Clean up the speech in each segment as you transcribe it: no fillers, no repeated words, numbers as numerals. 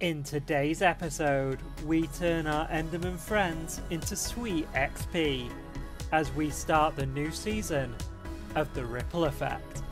In today's episode, we turn our Enderman friends into sweet XP as we start the new season of the Ripple Effect.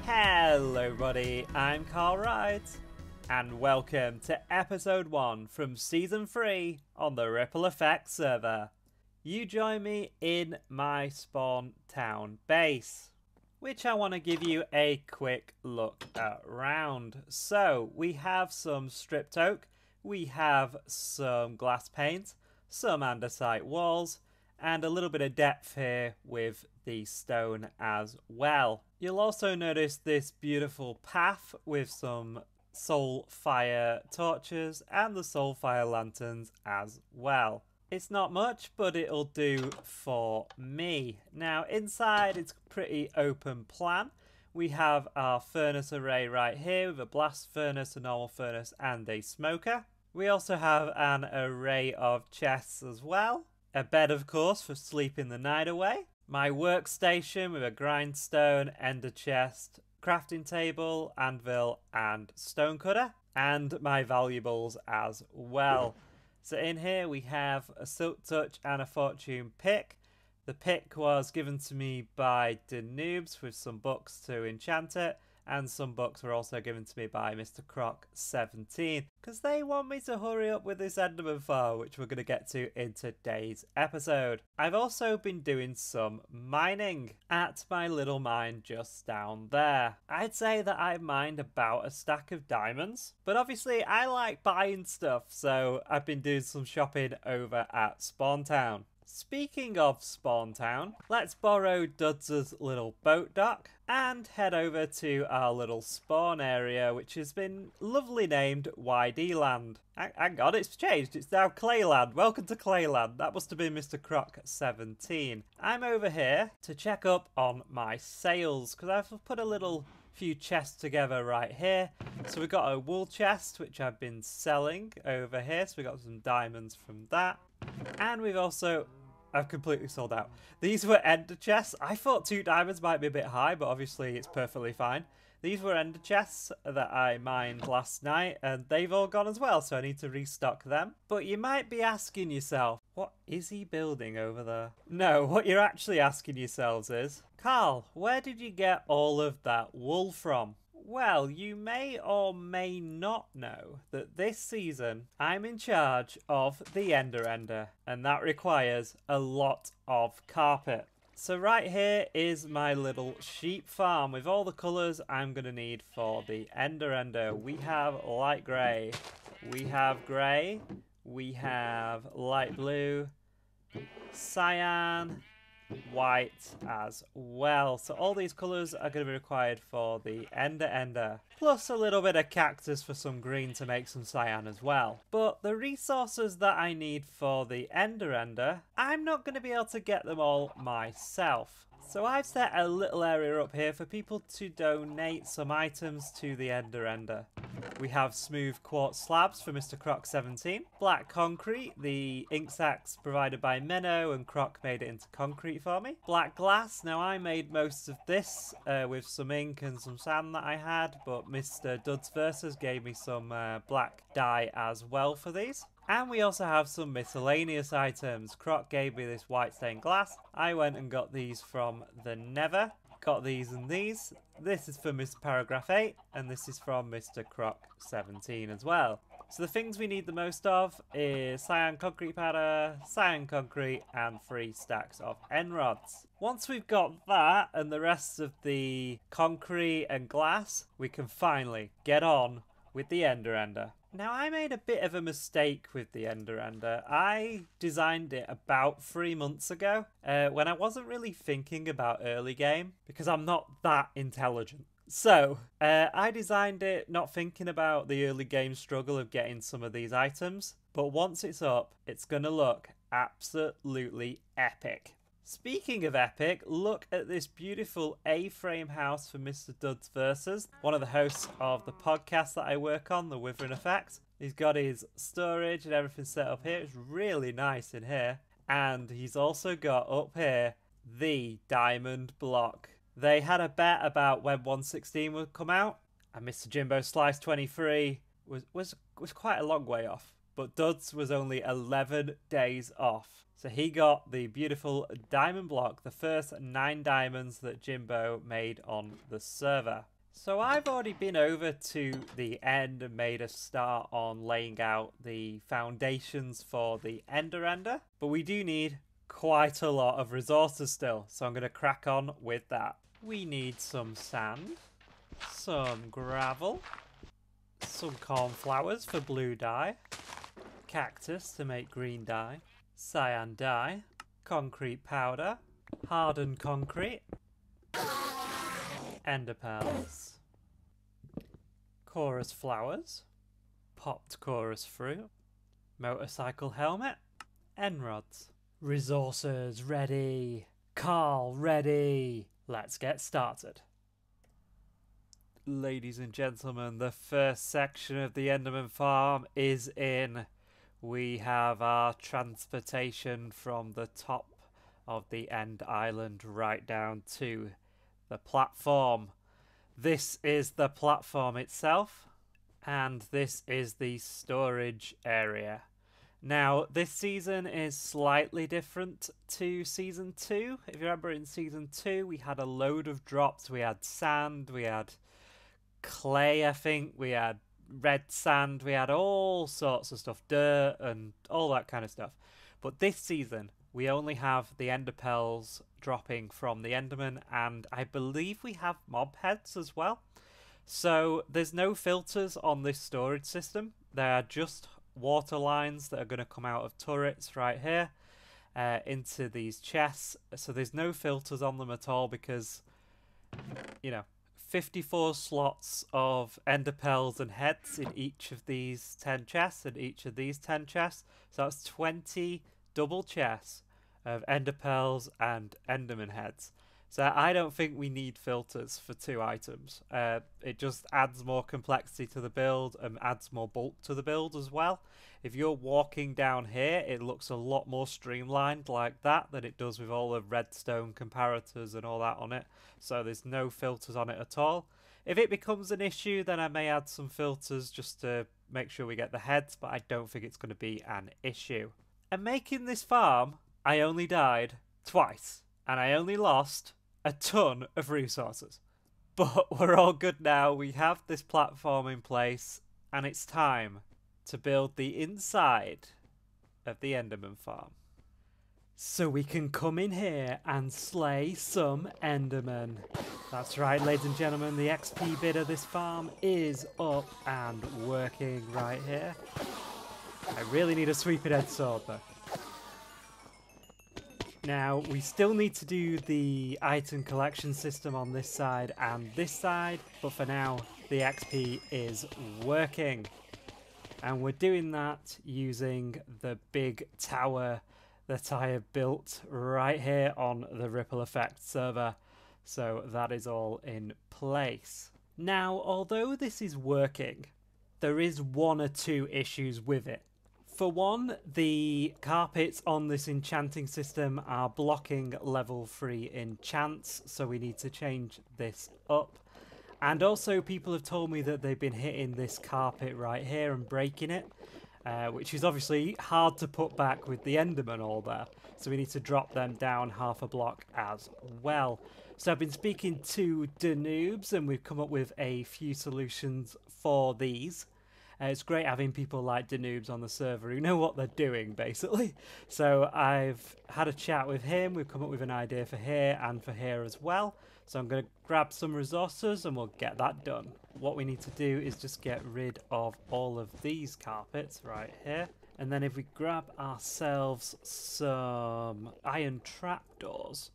Hello everybody, I'm CarlRyds and welcome to episode 1 from season 3 on the Ripple Effect server. You join me in my spawn town base, which I want to give you a quick look around. So we have some stripped oak, we have some glass paint, some andesite walls, and a little bit of depth here with the stone as well. You'll also notice this beautiful path with some soul fire torches and the soul fire lanterns as well. It's not much, but it'll do for me. Now inside it's a pretty open plan. We have our furnace array right here with a blast furnace, a normal furnace and a smoker. We also have an array of chests as well. A bed of course for sleeping the night away. My workstation with a grindstone, ender chest, crafting table, anvil and stone cutter. And my valuables as well. So in here we have a silk touch and a fortune pick. The pick was given to me by Danoobs with some books to enchant it, and some books were also given to me by Mr. Croc17 because they want me to hurry up with this Enderman farm, which we're going to get to in today's episode. I've also been doing some mining at my little mine just down there. I'd say that I mined about a stack of diamonds, but obviously I like buying stuff, so I've been doing some shopping over at Spawn Town. Speaking of Spawn Town, let's borrow Duds' little boat dock and head over to our little spawn area, which has been lovely named YD Land. Hang on, it's changed. It's now Clayland. Welcome to Clayland. That must have been Mr. Croc17. I'm over here to check up on my sales because I've put a little few chests together right here. So we've got a wool chest, which I've been selling over here. So we got some diamonds from that. And we've also... I've completely sold out. These were ender chests. I thought 2 diamonds might be a bit high, but obviously it's perfectly fine. These were ender chests that I mined last night, and they've all gone as well, so I need to restock them. But you might be asking yourself, what is he building over there? No, what you're actually asking yourselves is, Carl, where did you get all of that wool from? Well, you may or may not know that this season I'm in charge of the Ender, and that requires a lot of carpet. So right here is my little sheep farm with all the colours I'm going to need for the Ender. We have light grey, we have grey, we have light blue, cyan, white as well. So all these colours are going to be required for the Ender. Plus a little bit of cactus for some green to make some cyan as well. But the resources that I need for the Ender, I'm not going to be able to get them all myself. So I've set a little area up here for people to donate some items to the Ender. We have smooth quartz slabs for Mr. Croc17, black concrete, the ink sacks provided by Menno and Croc made it into concrete for me, black glass. Now I made most of this with some ink and some sand that I had, but Mr. Duds Versus gave me some black dye as well for these. And we also have some miscellaneous items. Croc gave me this white stained glass. I went and got these from the Nether. Got these and these. This is for Mr. Paragraph 8 and this is from Mr. Croc17 as well. So the things we need the most of is cyan concrete powder, cyan concrete and 3 stacks of end rods. Once we've got that and the rest of the concrete and glass, we can finally get on with the Ender. Now I made a bit of a mistake with the Ender. I designed it about 3 months ago when I wasn't really thinking about early game because I'm not that intelligent. So I designed it not thinking about the early game struggle of getting some of these items, but once it's up it's gonna look absolutely epic. Speaking of epic, look at this beautiful A-frame house for Mr. Duds Versus, one of the hosts of the podcast that I work on, the Withering Effect. He's got his storage and everything set up here. It's really nice in here. And he's also got up here the diamond block. They had a bet about when 116 would come out, and Mr. Jimbo Slice 23 was quite a long way off. But Duds was only 11 days off. So he got the beautiful diamond block, the first 9 diamonds that Jimbo made on the server. So I've already been over to the end and made a start on laying out the foundations for the Ender. But we do need quite a lot of resources still. So I'm going to crack on with that. We need some sand, some gravel, some cornflowers for blue dye, cactus to make green dye, cyan dye, concrete powder, hardened concrete, ender pearls, chorus flowers, popped chorus fruit, motorcycle helmet, end rods. Resources ready. Carl ready. Let's get started. Ladies and gentlemen, the first section of the Enderman farm is in. We have our transportation from the top of the end island right down to the platform. This is the platform itself, and this is the storage area. Now, this season is slightly different to Season 2. If you remember, in Season 2, we had a load of drops. We had sand, we had clay, I think, we had red sand, we had all sorts of stuff, dirt and all that kind of stuff. But this season, we only have the ender pearls dropping from the Enderman, and I believe we have mob heads as well. So there's no filters on this storage system. There are just water lines that are going to come out of turrets right here into these chests. So there's no filters on them at all because, you know, 54 slots of ender pearls and heads in each of these 10 chests and each of these 10 chests. So that's 20 double chests of ender pearls and enderman heads. So I don't think we need filters for 2 items. It just adds more complexity to the build and adds more bulk to the build as well. If you're walking down here, it looks a lot more streamlined like that than it does with all the redstone comparators and all that on it. So there's no filters on it at all. If it becomes an issue, then I may add some filters just to make sure we get the heads, but I don't think it's going to be an issue. And making this farm, I only died twice, and I only lost a ton of resources. But we're all good now. We have this platform in place, and it's time to build the inside of the Enderman farm. So we can come in here and slay some Endermen. That's right, ladies and gentlemen, the XP bit of this farm is up and working right here. I really need a sweeping head sword though. Now, we still need to do the item collection system on this side and this side, but for now, the XP is working. And we're doing that using the big tower that I have built right here on the Ripple Effect server. So that is all in place. Now, although this is working, there is 1 or 2 issues with it. For one, the carpets on this enchanting system are blocking level 3 enchants, so we need to change this up. And also, people have told me that they've been hitting this carpet right here and breaking it, which is obviously hard to put back with the Enderman all there. So we need to drop them down half a block as well. So I've been speaking to Danoobs, and we've come up with a few solutions for these. It's great having people like Danoobs on the server who know what they're doing, basically. So I've had a chat with him. We've come up with an idea for here and for here as well. So I'm going to grab some resources and we'll get that done. What we need to do is just get rid of all of these carpets right here. And then if we grab ourselves some iron trapdoors,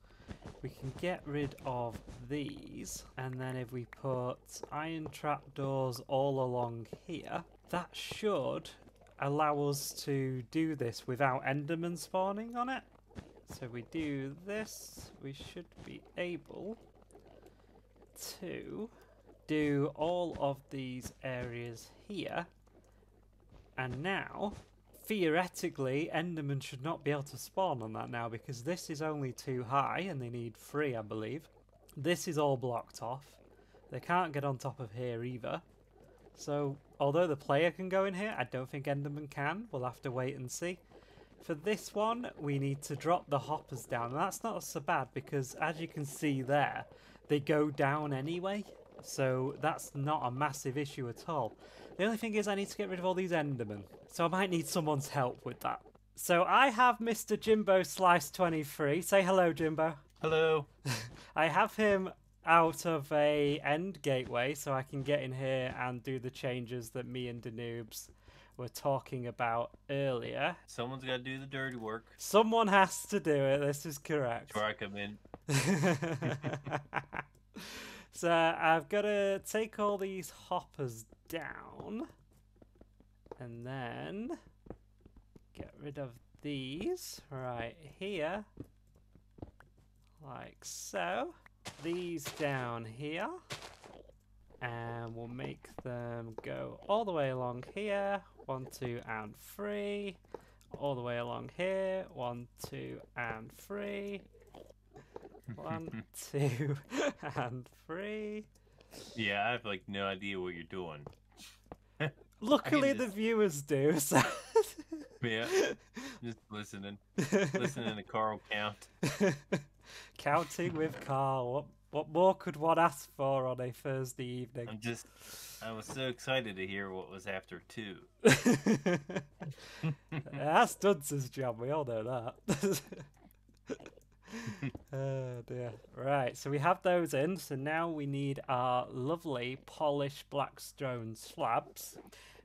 we can get rid of these, and then if we put iron trapdoors all along here, that should allow us to do this without Enderman spawning on it. So we do this, we should be able to do all of these areas here, and now theoretically, Enderman should not be able to spawn on that now because this is only too high and they need 3, I believe. This is all blocked off. They can't get on top of here either. So, although the player can go in here, I don't think Enderman can. We'll have to wait and see. For this one, we need to drop the hoppers down. And that's not so bad because, as you can see there, they go down anyway. So, that's not a massive issue at all. The only thing is I need to get rid of all these Endermen. So, I might need someone's help with that. So, I have Mr. Jimbo Slice 23. Say hello, Jimbo. Hello. I have him out of a end gateway so I can get in here and do the changes that me and the noobs were talking about earlier. Someone's got to do the dirty work. Someone has to do it, this is correct. Before I come in. So I've got to take all these hoppers down and then get rid of these right here. Like so. These down here. And we'll make them go all the way along here. 1, 2, and 3. All the way along here. 1, 2, and 3. 1, 2, and 3. Yeah, I have like no idea what you're doing. Luckily the viewers do. So. Yeah, just listening. Listening to Carl count. Counting with Carl. What more could one ask for on a Thursday evening? I was so excited to hear what was after 2. That's Dunce's job, we all know that. Oh dear. Right, so we have those in, so now we need our lovely polished black stone slabs.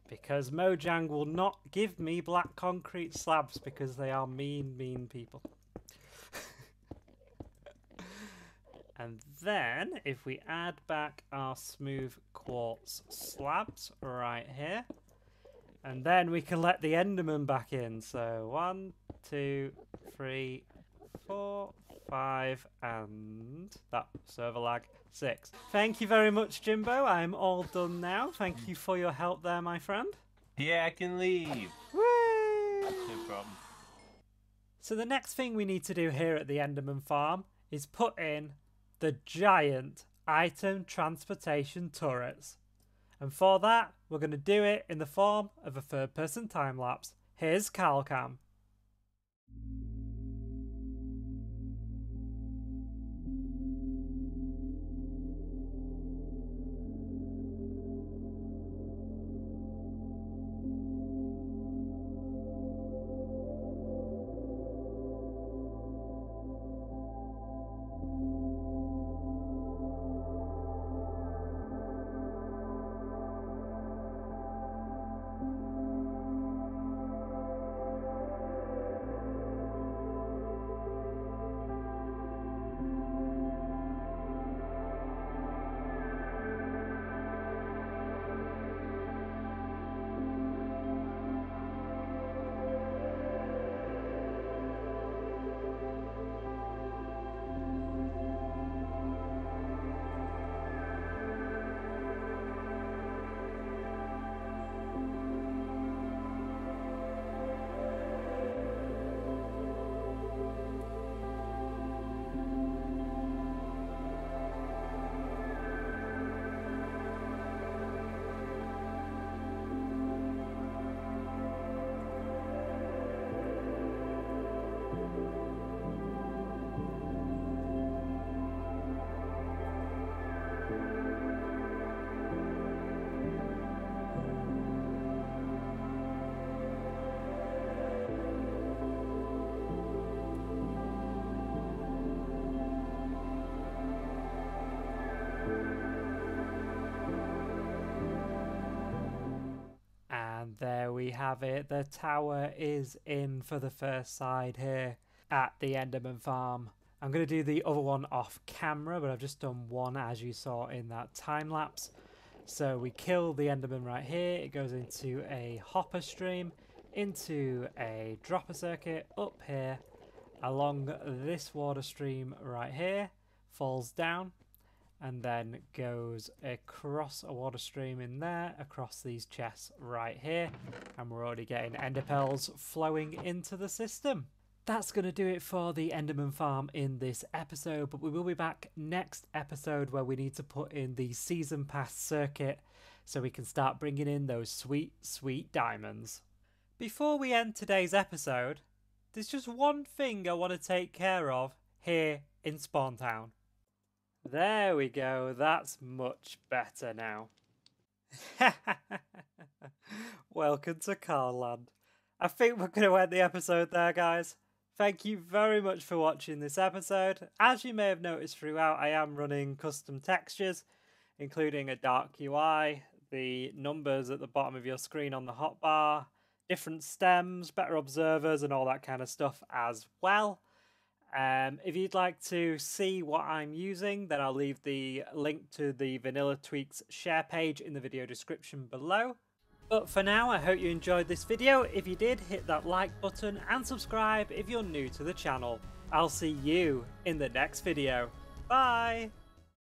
Because Mojang will not give me black concrete slabs because they are mean, mean people. And then, if we add back our smooth quartz slabs right here, and then we can let the Enderman back in. So 1, 2, 3, 4, 5, and that server lag 6. Thank you very much, Jimbo. I'm all done now. Thank you for your help there, my friend. Yeah, I can leave. Whee! No problem. So the next thing we need to do here at the Enderman farm is put in the giant item transportation turrets. And for that, we're going to do it in the form of a third-person time-lapse. Here's CarlCam. There we have it. The tower is in for the first side here at the Enderman farm. I'm going to do the other one off camera, but I've just done one as you saw in that time lapse. So we kill the Enderman right here. It goes into a hopper stream, into a dropper circuit up here, along this water stream right here, falls down, and then goes across a water stream in there, across these chests right here, and we're already getting ender pearls flowing into the system. that's going to do it for the Enderman farm in this episode, but we will be back next episode where we need to put in the season pass circuit so we can start bringing in those sweet, sweet diamonds. Before we end today's episode, there's just one thing I want to take care of here in Spawn Town. There we go, that's much better now. Welcome to Carland. I think we're going to end the episode there, guys. Thank you very much for watching this episode. As you may have noticed throughout, I am running custom textures, including a dark UI, the numbers at the bottom of your screen on the hotbar, different stems, better observers, and all that kind of stuff as well. If you'd like to see what I'm using, then I'll leave the link to the Vanilla Tweaks share page in the video description below. But for now, I hope you enjoyed this video. If you did, hit that like button and subscribe if you're new to the channel. I'll see you in the next video. Bye!